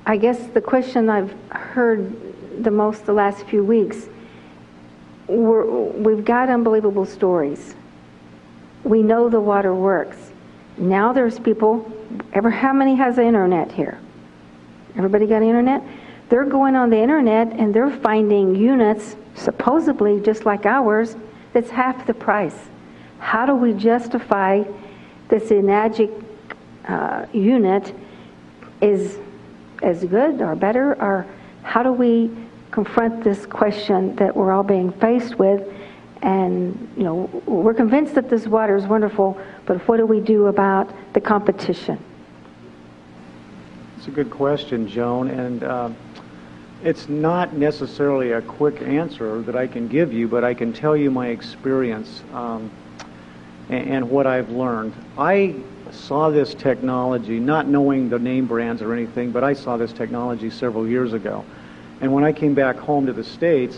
I guess the question I've heard the most the last few weeks, we've got unbelievable stories. We know the water works. Now there's people, how many has the internet here? Everybody got internet? They're going on the internet and they're finding units, supposedly just like ours, that's half the price. How do we justify this Enagic unit is as good or better? Or how do we confront this question that we're all being faced with? And, you know, we're convinced that this water is wonderful, but what do we do about the competition? It's a good question, Joan, and it's not necessarily a quick answer that I can give you, but I can tell you my experience and what I've learned. I saw this technology, not knowing the name brands or anything, but I saw this technology several years ago. And when I came back home to the States,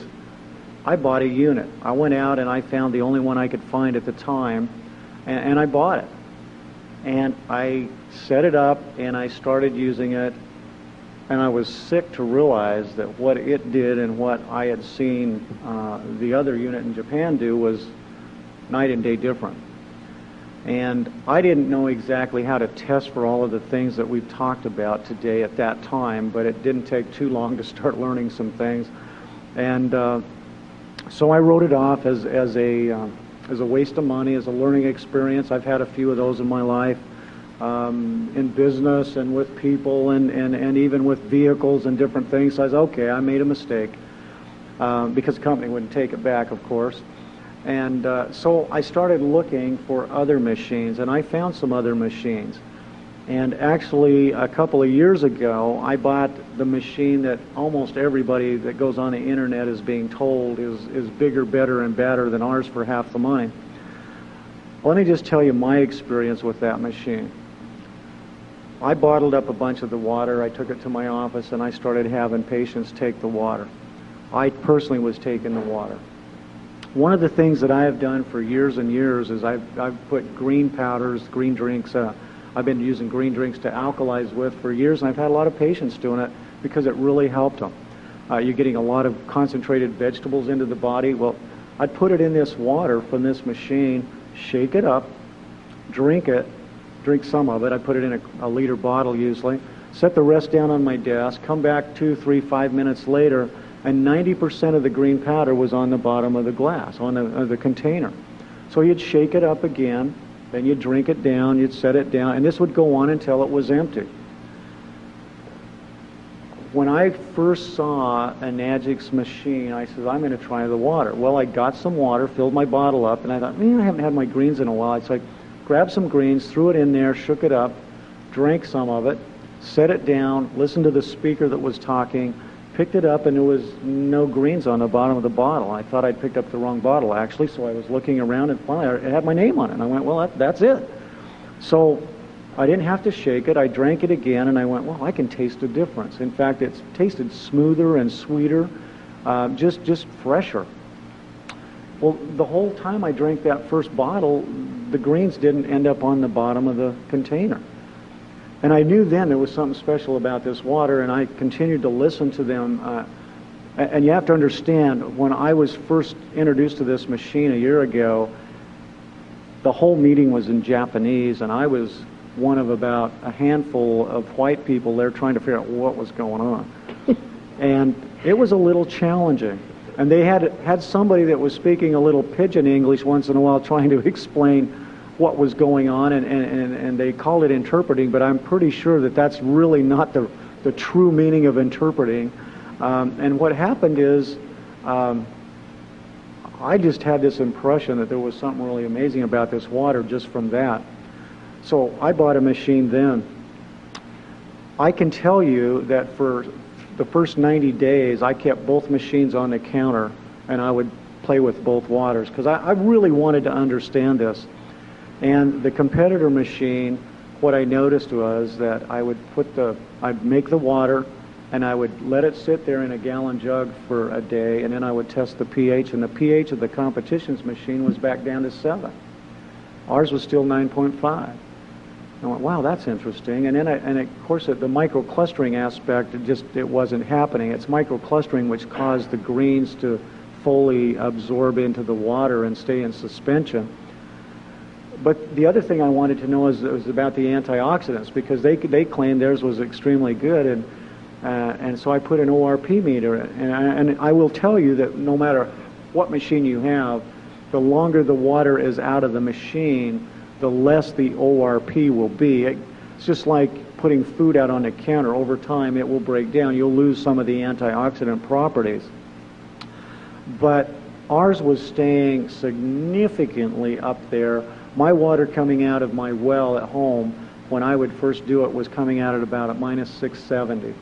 I bought a unit. I went out and I found the only one I could find at the time, and I bought it. And I set it up and I started using it, and I was sick to realize that what it did and what I had seen the other unit in Japan do was night and day different. And I didn't know exactly how to test for all of the things that we've talked about today at that time, but it didn't take too long to start learning some things. And so I wrote it off as a waste of money, as a learning experience. I've had a few of those in my life, in business and with people and even with vehicles and different things. So I was, okay, I made a mistake, because the company wouldn't take it back, of course. And so I started looking for other machines, and I found some other machines. And actually, a couple of years ago, I bought the machine that almost everybody that goes on the internet is being told is bigger, better, and better than ours for half the money. Let me just tell you my experience with that machine. I bottled up a bunch of the water, I took it to my office, and I started having patients take the water. I personally was taking the water. One of the things that I have done for years and years is I've put green powders, green drinks, I've been using green drinks to alkalize with for years, and I've had a lot of patients doing it because it really helped them. You're getting a lot of concentrated vegetables into the body. Well, I'd put it in this water from this machine, shake it up, drink some of it. I put it in a liter bottle usually, set the rest down on my desk, come back 2, 3, 5 minutes later, and 90% of the green powder was on the bottom of the glass, on the container. So you'd shake it up again, then you'd drink it down, you'd set it down, and this would go on until it was empty. When I first saw Enagic's machine, I said, I'm going to try the water. Well, I got some water, filled my bottle up, and I thought, I haven't had my greens in a while. So I grabbed some greens, threw it in there, shook it up, drank some of it, set it down, listened to the speaker that was talking, picked it up, and there was no greens on the bottom of the bottle. I thought I'd picked up the wrong bottle, actually, so I was looking around, and finally it had my name on it. And I went, well, that's it. So I didn't have to shake it. I drank it again, and I went, well, I can taste the difference. In fact, it's tasted smoother and sweeter, just fresher. Well, the whole time I drank that first bottle, the greens didn't end up on the bottom of the container. And I knew then there was something special about this water, and I continued to listen to them. And you have to understand, when I was first introduced to this machine a year ago, the whole meeting was in Japanese, and I was one of about a handful of white people there trying to figure out what was going on. And it was a little challenging. And they had somebody that was speaking a little pidgin English once in a while trying to explain what was going on, and they called it interpreting, but I'm pretty sure that that's really not the true meaning of interpreting. And what happened is I just had this impression that there was something really amazing about this water just from that. So I bought a machine then. I can tell you that for the first 90 days I kept both machines on the counter, and I would play with both waters because I really wanted to understand this. And the competitor machine, what I noticed was that I'd make the water, and I would let it sit there in a gallon jug for a day, and then I would test the pH, and the pH of the competition's machine was back down to 7. Ours was still 9.5. I went, wow, that's interesting. And then, of course, the microclustering aspect, it wasn't happening. It's microclustering which caused the greens to fully absorb into the water and stay in suspension. But the other thing I wanted to know was about the antioxidants, because they claimed theirs was extremely good, and so I put an ORP meter, and I will tell you that no matter what machine you have, the longer the water is out of the machine, the less the ORP will be. It's just like putting food out on the counter. Over time, it will break down. You'll lose some of the antioxidant properties. But ours was staying significantly up there. My water coming out of my well at home, when I would first do it, was coming out at about at minus 670.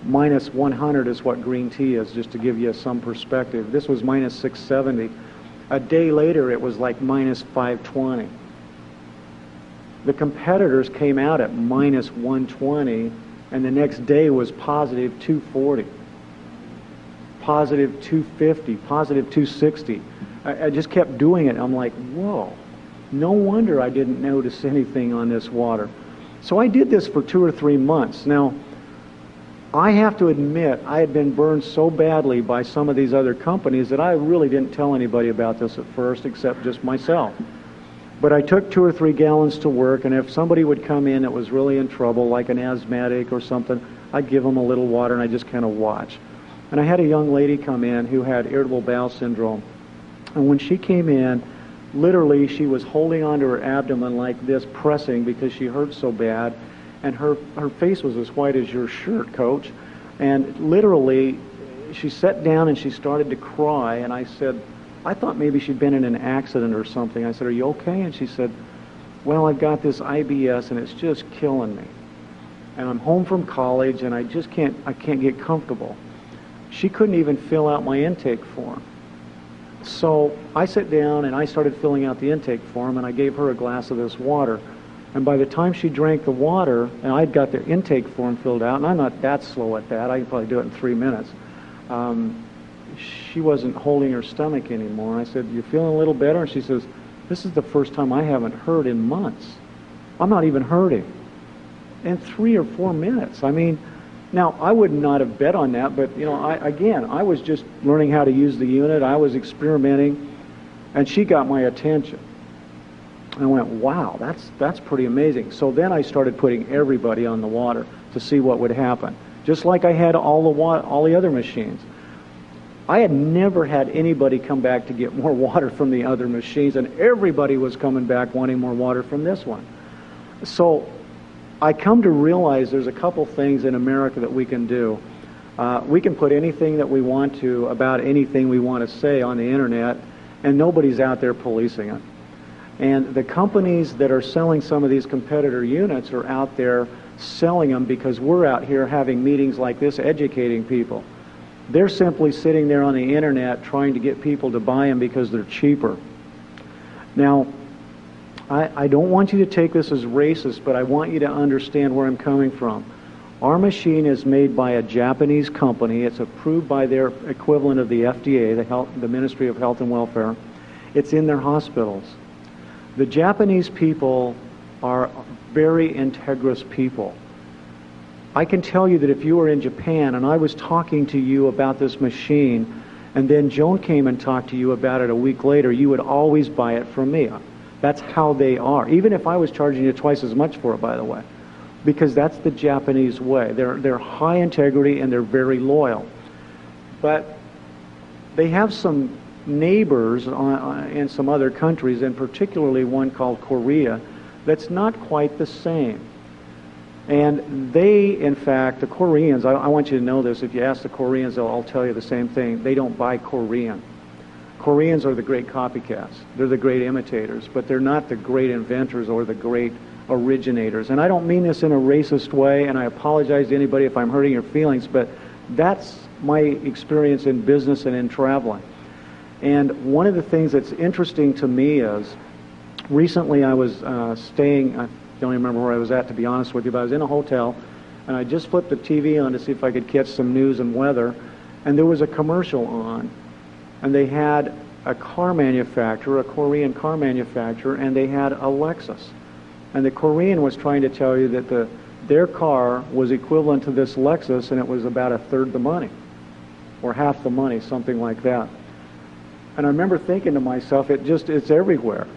Minus 100 is what green tea is, just to give you some perspective. This was minus 670. A day later, it was like minus 520. The competitors came out at minus 120, and the next day was positive 240, positive 250, positive 260. I just kept doing it. I'm like, whoa, no wonder I didn't notice anything on this water. So I did this for 2 or 3 months. Now, I have to admit, I had been burned so badly by some of these other companies that I really didn't tell anybody about this at first, except just myself. But I took 2 or 3 gallons to work, and if somebody would come in that was really in trouble, like an asthmatic or something, I'd give them a little water, and I just kind of watch. And I had a young lady come in who had irritable bowel syndrome. And when she came in, literally she was holding onto her abdomen like this, pressing because she hurt so bad. And her face was as white as your shirt, Coach. And literally, she sat down and she started to cry. And I said, I thought maybe she'd been in an accident or something. I said, are you okay? And she said, well, I've got this IBS and it's just killing me. And I'm home from college and I can't get comfortable. She couldn't even fill out my intake form. So I sat down and I started filling out the intake form, and I gave her a glass of this water. And by the time she drank the water, and I'd got the intake form filled out, and I'm not that slow at that, I can probably do it in 3 minutes, she wasn't holding her stomach anymore. I said, you feeling a little better? And she says, this is the first time I haven't hurt in months. I'm not even hurting. In 3 or 4 minutes. I mean, now, I would not have bet on that, but, you know, I was just learning how to use the unit. I was experimenting, and she got my attention. I went, wow, that's pretty amazing. So then I started putting everybody on the water to see what would happen, just like I had all the other machines. I had never had anybody come back to get more water from the other machines, and everybody was coming back wanting more water from this one. So I come to realize there's a couple things in America that we can do. We can put anything that we want to about anything we want to say on the internet, and nobody's out there policing it. And the companies that are selling some of these competitor units are out there selling them because we're out here having meetings like this, educating people. They're simply sitting there on the internet trying to get people to buy them because they're cheaper. Now, I don't want you to take this as racist, but I want you to understand where I'm coming from. Our machine is made by a Japanese company. It's approved by their equivalent of the FDA, the Ministry of Health and Welfare. It's in their hospitals. The Japanese people are very integrous people. I can tell you that if you were in Japan and I was talking to you about this machine, and then Joan came and talked to you about it a week later, you would always buy it from me. That's how they are. Even if I was charging you twice as much for it, by the way, because that's the Japanese way. They're high integrity and they're very loyal. But they have some neighbors in some other countries, and particularly one called Korea, that's not quite the same. And they, in fact, the Koreans, I want you to know this, if you ask the Koreans, they'll all tell you the same thing. They don't buy Korean. Koreans are the great copycats. They're the great imitators, but they're not the great inventors or the great originators. And I don't mean this in a racist way, and I apologize to anybody if I'm hurting your feelings, but that's my experience in business and in traveling. And one of the things that's interesting to me is, recently I was staying, I don't even remember where I was at, to be honest with you, but I was in a hotel, and I just flipped the TV on to see if I could catch some news and weather, and there was a commercial on. And they had a car manufacturer, a Korean car manufacturer, and they had a Lexus. And the Korean was trying to tell you that their car was equivalent to this Lexus, and it was about a third the money, or half the money, something like that. And I remember thinking to myself, it's everywhere.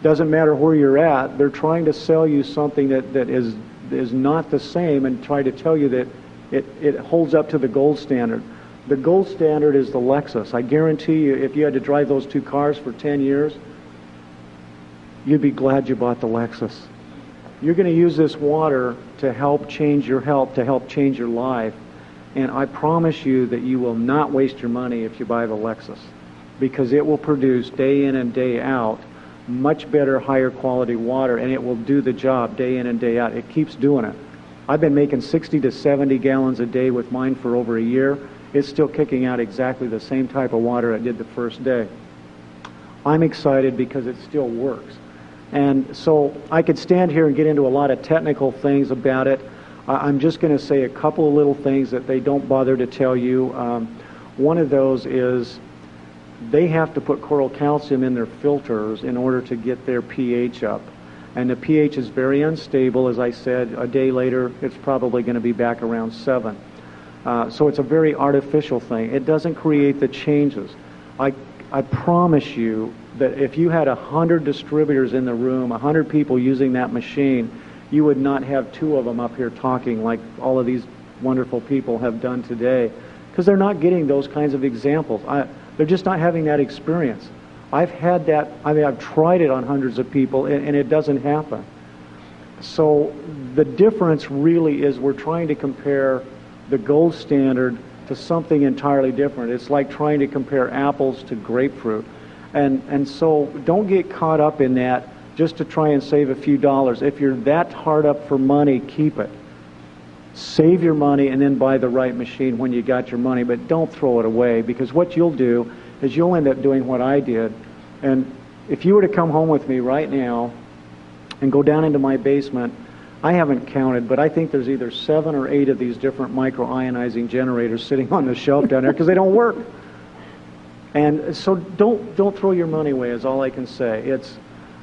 Doesn't matter where you're at, they're trying to sell you something that is not the same, and try to tell you that it holds up to the gold standard. The gold standard is the Lexus. I guarantee you, if you had to drive those two cars for 10 years, you'd be glad you bought the Lexus. You're going to use this water to help change your health, to help change your life. And I promise you that you will not waste your money if you buy the Lexus, because it will produce day in and day out much better, higher quality water, and it will do the job day in and day out. It keeps doing it. I've been making 60 to 70 gallons a day with mine for over a year. It's still kicking out exactly the same type of water it did the first day. I'm excited because it still works. And so I could stand here and get into a lot of technical things about it. I'm just going to say a couple of little things that they don't bother to tell you. One of those is they have to put coral calcium in their filters in order to get their pH up. And the pH is very unstable. As I said, a day later, it's probably going to be back around 7. So it's a very artificial thing. It doesn't create the changes. I promise you that if you had 100 distributors in the room, 100 people using that machine, you would not have 2 of them up here talking like all of these wonderful people have done today, because they're not getting those kinds of examples. They're just not having that experience. I've had that. I mean, I've tried it on hundreds of people, and it doesn't happen. So the difference really is we're trying to compare the gold standard to something entirely different. It's like trying to compare apples to grapefruit. And so don't get caught up in that just to try and save a few dollars. If you're that hard up for money, keep it. Save your money and then buy the right machine when you got your money, but don't throw it away, because what you'll do is you'll end up doing what I did. And if you were to come home with me right now and go down into my basement, I haven't counted, but I think there's either 7 or 8 of these different micro-ionizing generators sitting on the shelf down there because they don't work. And so don't throw your money away is all I can say. It's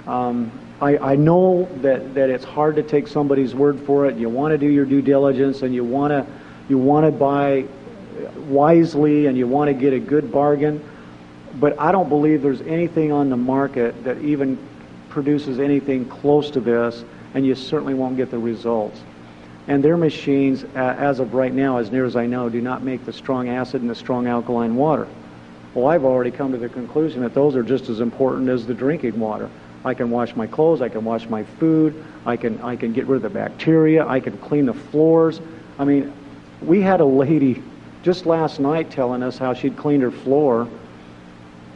I know that it's hard to take somebody's word for it. You want to do your due diligence, and you want to buy wisely, and you want to get a good bargain. But I don't believe there's anything on the market that even produces anything close to this, and you certainly won't get the results. And their machines, as of right now, as near as I know, do not make the strong acid and the strong alkaline water. Well, I've already come to the conclusion that those are just as important as the drinking water. I can wash my clothes, I can wash my food, I can get rid of the bacteria, I can clean the floors. I mean, we had a lady just last night telling us how she'd cleaned her floor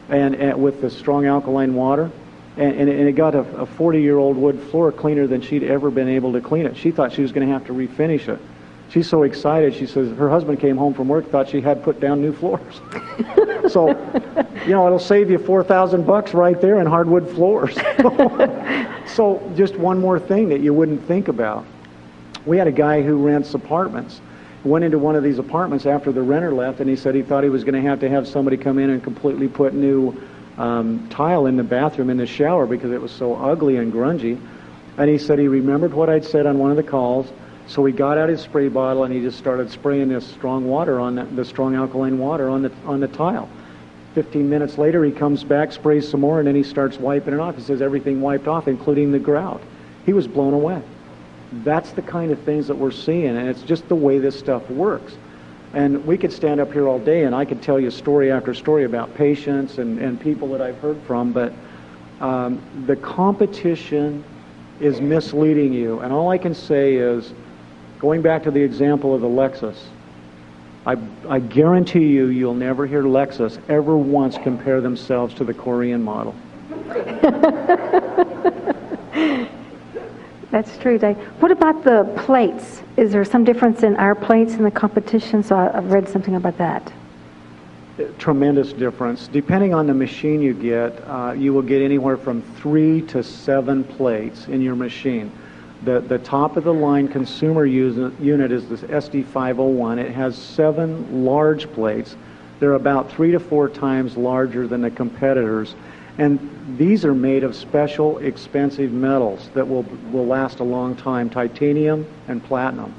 and with the strong alkaline water, and it got a 40-year-old wood floor cleaner than she'd ever been able to clean it. She thought she was going to have to refinish it. She's so excited. She says her husband came home from work, thought she had put down new floors. So, you know, it'll save you $4,000 right there in hardwood floors. So just one more thing that you wouldn't think about. We had a guy who rents apartments. Went into one of these apartments after the renter left, and he said he thought he was going to have somebody come in and completely put new tile in the bathroom in the shower because it was so ugly and grungy. And he said he remembered what I'd said on one of the calls, so he got out his spray bottle and he just started spraying this strong water on the strong alkaline water on the tile. 15 minutes later, he comes back, sprays some more, and then he starts wiping it off. He says everything wiped off, including the grout. He was blown away. That's the kind of things that we're seeing, and it's just the way this stuff works. And we could stand up here all day, and I could tell you story after story about patients and people that I've heard from, but the competition is misleading you. And all I can say is, going back to the example of the Lexus, I guarantee you'll never hear Lexus ever once compare themselves to the Korean model. That's true, Dave. What about the plates? Is there some difference in our plates and the competition? So I've read something about that. Tremendous difference. Depending on the machine you get, you will get anywhere from 3 to 7 plates in your machine. The top of the line consumer unit is this SD501. It has 7 large plates. They're about 3 to 4 times larger than the competitors. And these are made of special, expensive metals that will last a long time, titanium and platinum.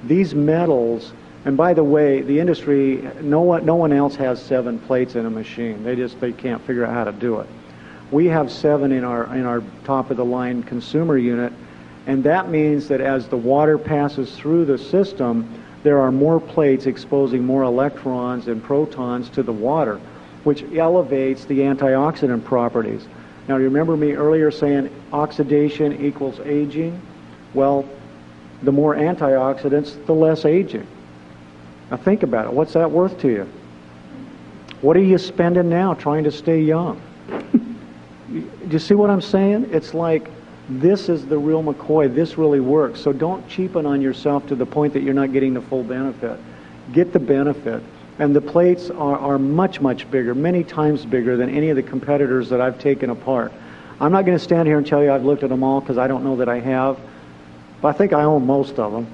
These metals, and by the way, the industry, no one else has 7 plates in a machine. They can't figure out how to do it. We have 7 in our top of the line consumer unit, and that means that as the water passes through the system, there are more plates exposing more electrons and protons to the water, which elevates the antioxidant properties. Now, you remember me earlier saying oxidation equals aging? Well, the more antioxidants, the less aging. Now think about it. What's that worth to you? What are you spending now trying to stay young? Do you see what I'm saying? It's like, this is the real McCoy. This really works. So don't cheapen on yourself to the point that you're not getting the full benefit. Get the benefit. And the plates are much, much bigger, many times bigger than any of the competitors that I've taken apart. I'm not going to stand here and tell you I've looked at them all, because I don't know that I have. But I think I own most of them.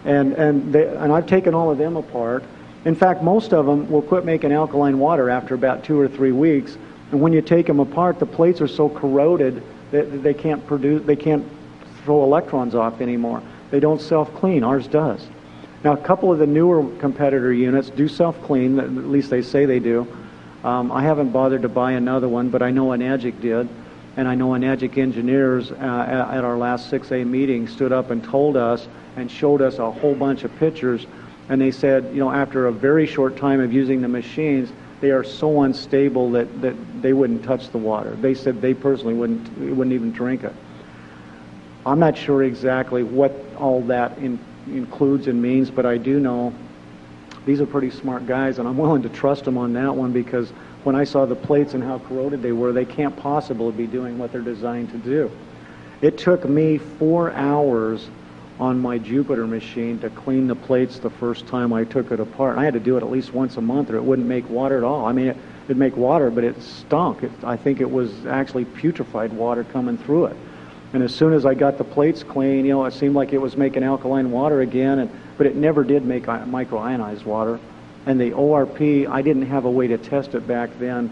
And I've taken all of them apart. In fact, most of them will quit making alkaline water after about 2 or 3 weeks. And when you take them apart, the plates are so corroded that they can't throw electrons off anymore. They don't self-clean. Ours does. Now, a couple of the newer competitor units do self-clean, at least they say they do. I haven't bothered to buy another one, but I know Enagic did. And I know Enagic engineers at our last 6A meeting stood up and told us and showed us a whole bunch of pictures. And they said, you know, after a very short time of using the machines, they are so unstable that they wouldn't touch the water. They said they personally wouldn't even drink it. I'm not sure exactly what all that includes and means, but I do know these are pretty smart guys, and I'm willing to trust them on that one, because when I saw the plates and how corroded they were, they can't possibly be doing what they're designed to do. It took me 4 hours on my Jupiter machine to clean the plates the first time I took it apart. I had to do it at least once a month, or it wouldn't make water at all. I mean, it'd make water, but it stunk. I think it was actually putrefied water coming through it. And as soon as I got the plates clean, you know, it seemed like it was making alkaline water again, but it never did make microionized water. And the ORP, I didn't have a way to test it back then.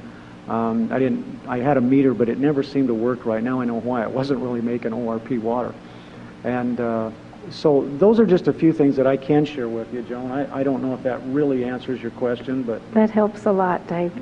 I had a meter, but it never seemed to work right. Now I know why. It wasn't really making ORP water. And so those are just a few things that I can share with you, Joan. I don't know if that really answers your question, but... That helps a lot, Dave.